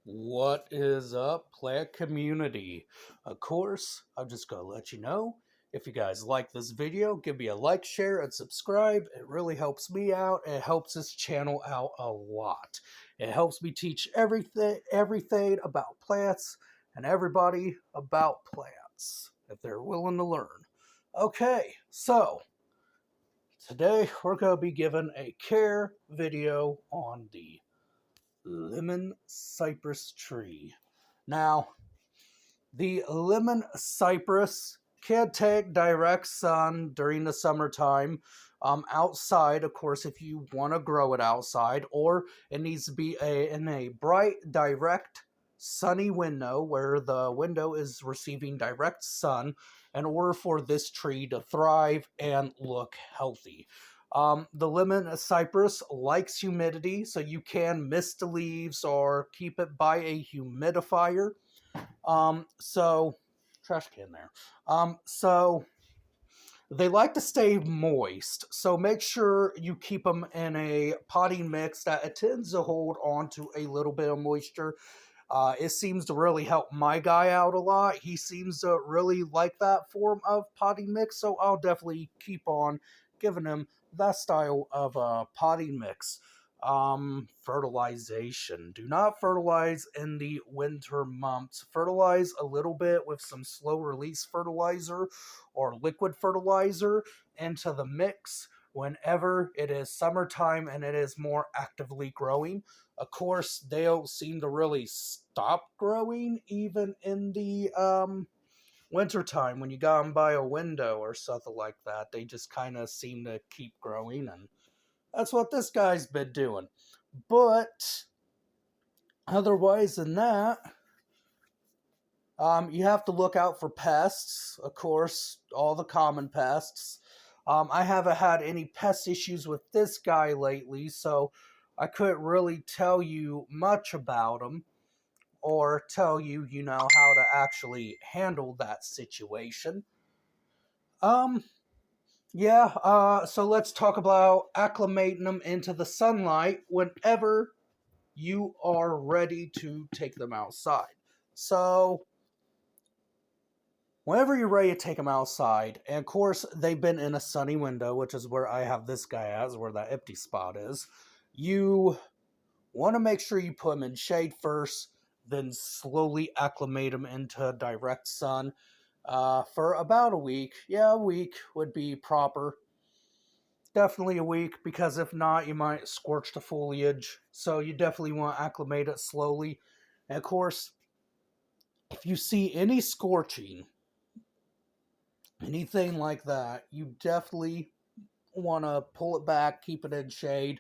What is up, plant community? Of course, I'm just gonna let you know if you guys like this video, give me a like, share, and subscribe. It really helps me out. It helps this channel out a lot. It helps me teach everything about plants and everybody about plants if they're willing to learn. Okay, so today we're gonna be given a care video on the lemon cypress tree. Now, the lemon cypress can take direct sun during the summertime. Outside, of course, if you want to grow it outside, or it needs to be in a bright, direct, sunny window where the window is receiving direct sun in order for this tree to thrive and look healthy. The lemon cypress likes humidity, so you can mist the leaves or keep it by a humidifier. So trash can there. So they like to stay moist. So make sure you keep them in a potting mix that it tends to hold on to a little bit of moisture. It seems to really help my guy out a lot. He seems to really like that form of potting mix, so I'll definitely keep on giving him that style of potting mix. Fertilization. Do not fertilize in the winter months. Fertilize a little bit with some slow release fertilizer or liquid fertilizer into the mix whenever it is summertime and it is more actively growing. Of course, they don't seem to really stop growing even in the wintertime when you got them by a window or something like that. They just kind of seem to keep growing, and that's what this guy's been doing. But otherwise than that, you have to look out for pests, of course, all the common pests. I haven't had any pest issues with this guy lately, so I couldn't really tell you much about him or tell you, how to actually handle that situation. Um, so let's talk about acclimating them into the sunlight whenever you are ready to take them outside. So, whenever you're ready to take them outside, and of course they've been in a sunny window, which is where I have this guy as, where that empty spot is, you want to make sure you put them in shade first, then slowly acclimate them into direct sun for about a week. Yeah, a week would be proper. Definitely a week, because if not, you might scorch the foliage. So you definitely want to acclimate it slowly. And of course, if you see any scorching, anything like that, you definitely want to pull it back, keep it in shade,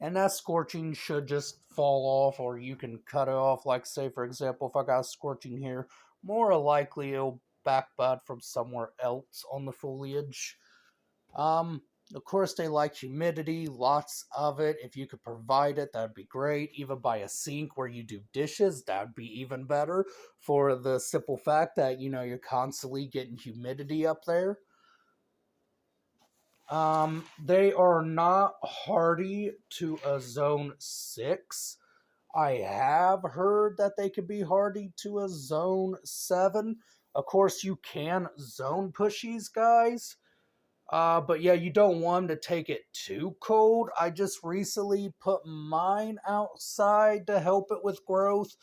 and that scorching should just fall off, or you can cut it off. Like, say, for example, if I got scorching here, more likely it'll back bud from somewhere else on the foliage. Um, of course, they like humidity, lots of it. If you could provide it, that'd be great. Even by a sink where you do dishes, that'd be even better, for the simple fact that, you're constantly getting humidity up there. They are not hardy to a zone 6. I have heard that they could be hardy to a zone 7. Of course, you can zone push these guys. But yeah, you don't want them to take it too cold. I just recently put mine outside to help it with growth.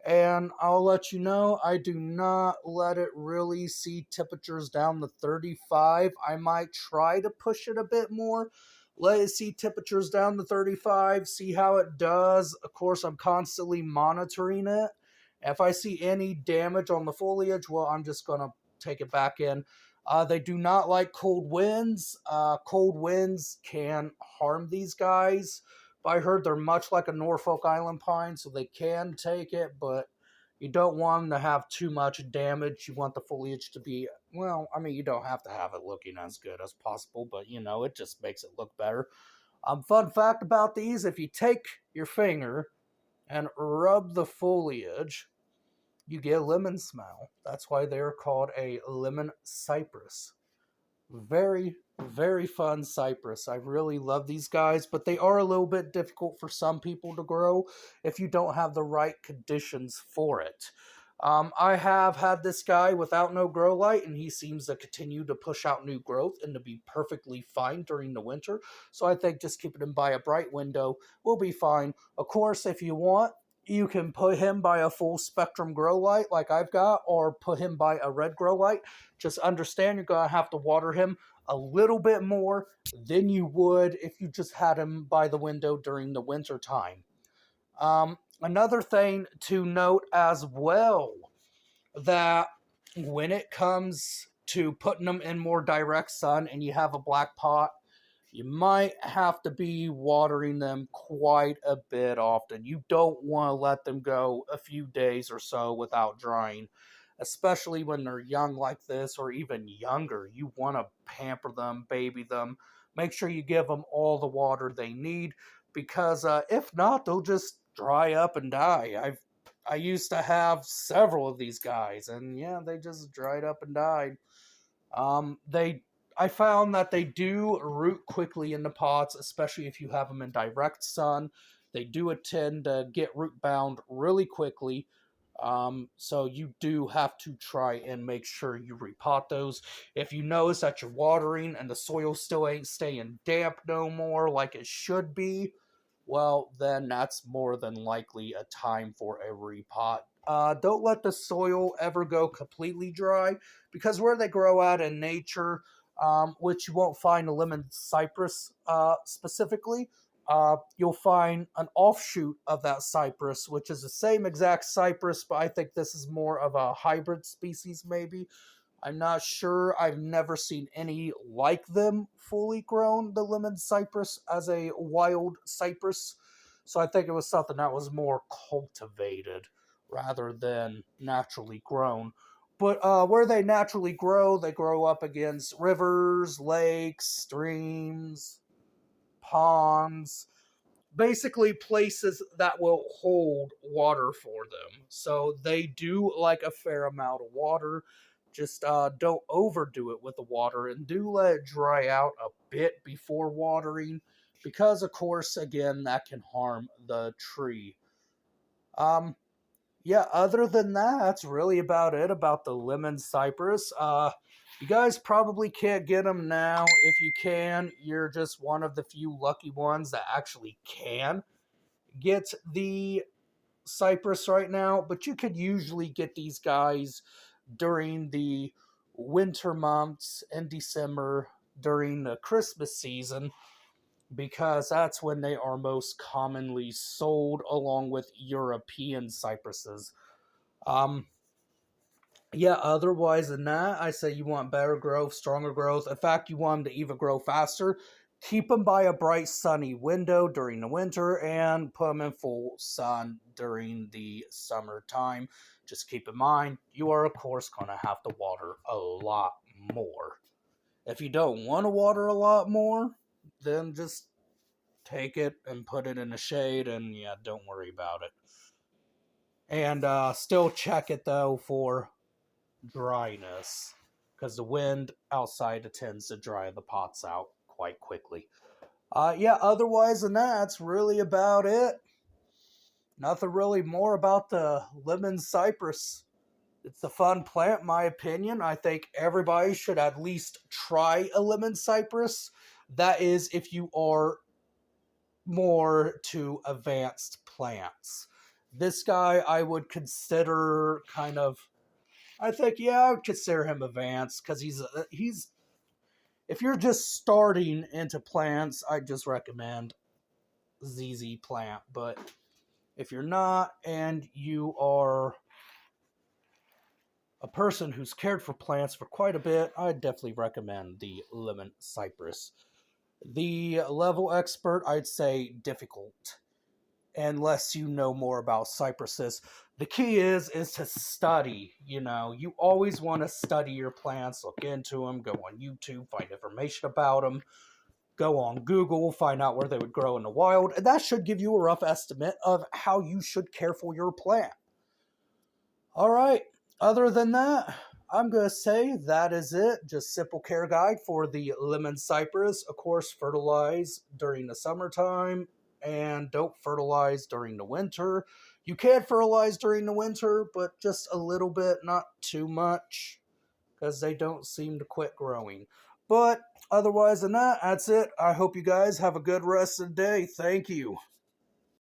And I'll let you know, I do not let it really see temperatures down to 35. I might try to push it a bit more. Let it see temperatures down to 35, see how it does. Of course, I'm constantly monitoring it. If I see any damage on the foliage, well, I'm just going to take it back in. They do not like cold winds. Cold winds can harm these guys. But I heard they're much like a Norfolk Island pine, so they can take it, but you don't want them to have too much damage. You want the foliage to be, well, I mean, you don't have to have it looking as good as possible, but, it just makes it look better. Fun fact about these, if you take your finger and rub the foliage, you get a lemon smell. That's why they're called a lemon cypress. Very, very fun cypress. I really love these guys, but they are a little bit difficult for some people to grow if you don't have the right conditions for it. I have had this guy without no grow light, and he seems to continue to push out new growth and to be perfectly fine during the winter. So I think just keeping him by a bright window will be fine. Of course, if you want, you can put him by a full spectrum grow light like I've got, or put him by a red grow light. Just understand you're going to have to water him a little bit more than you would if you just had him by the window during the winter time. Another thing to note as well, that when it comes to putting them in more direct sun and you have a black pot, you might have to be watering them quite a bit often. You don't want to let them go a few days or so without drying, especially when they're young like this or even younger. You want to pamper them, baby them, make sure you give them all the water they need, because if not, they'll just dry up and die. I used to have several of these guys, and yeah, they just dried up and died. They I found that they do root quickly in the pots, especially if you have them in direct sun. They do tend to get root bound really quickly. So you do have to try and make sure you repot those. If you notice that you're watering and the soil still ain't staying damp no more like it should be, well, then that's more than likely a time for a repot. Don't let the soil ever go completely dry, because where they grow at in nature, which you won't find a lemon cypress specifically, you'll find an offshoot of that cypress, which is the same exact cypress, but I think this is more of a hybrid species, maybe. I'm not sure. I've never seen any like them fully grown, the lemon cypress, as a wild cypress. So I think it was something that was more cultivated rather than naturally grown. But where they grow up against rivers, lakes, streams, ponds, basically places that will hold water for them. So they do like a fair amount of water. Just don't overdo it with the water, and do let it dry out a bit before watering, because, of course, again, that can harm the tree. Um, yeah, other than that, that's really about it about the lemon cypress. You guys probably can't get them now. If you can, you're just one of the few lucky ones that actually can get the cypress right now, but you could usually get these guys during the winter months in December during the Christmas season, because that's when they are most commonly sold along with European cypresses. Um, yeah, otherwise than that, I say you want better growth, stronger growth. In fact, you want them to even grow faster. Keep them by a bright sunny window during the winter and put them in full sun during the summertime. Just keep in mind, you are, of course, going to have to water a lot more. If you don't want to water a lot more, then just take it and put it in the shade, and yeah, don't worry about it. And still check it, though, for dryness, because the wind outside tends to dry the pots out quite quickly. Yeah, otherwise than that, that's really about it. Nothing really more about the lemon cypress. It's a fun plant, in my opinion. I think everybody should at least try a lemon cypress. That is, if you are more to advanced plants. This guy I would consider kind of, I think, yeah, I would consider him advanced, because he's if you're just starting into plants, I just recommend ZZ Plant. But if you're not, and you are a person who's cared for plants for quite a bit, I definitely recommend the lemon cypress. The level expert, I'd say difficult, unless you know more about cypresses. The key is to study. You always want to study your plants, look into them, go on YouTube, find information about them, go on Google, find out where they would grow in the wild, and that should give you a rough estimate of how you should care for your plant. All right, other than that, I'm going to say that is it. Just simple care guide for the lemon cypress. Of course, fertilize during the summertime and don't fertilize during the winter. You can fertilize during the winter, but just a little bit, not too much, because they don't seem to quit growing. But otherwise than that, that's it. I hope you guys have a good rest of the day. Thank you.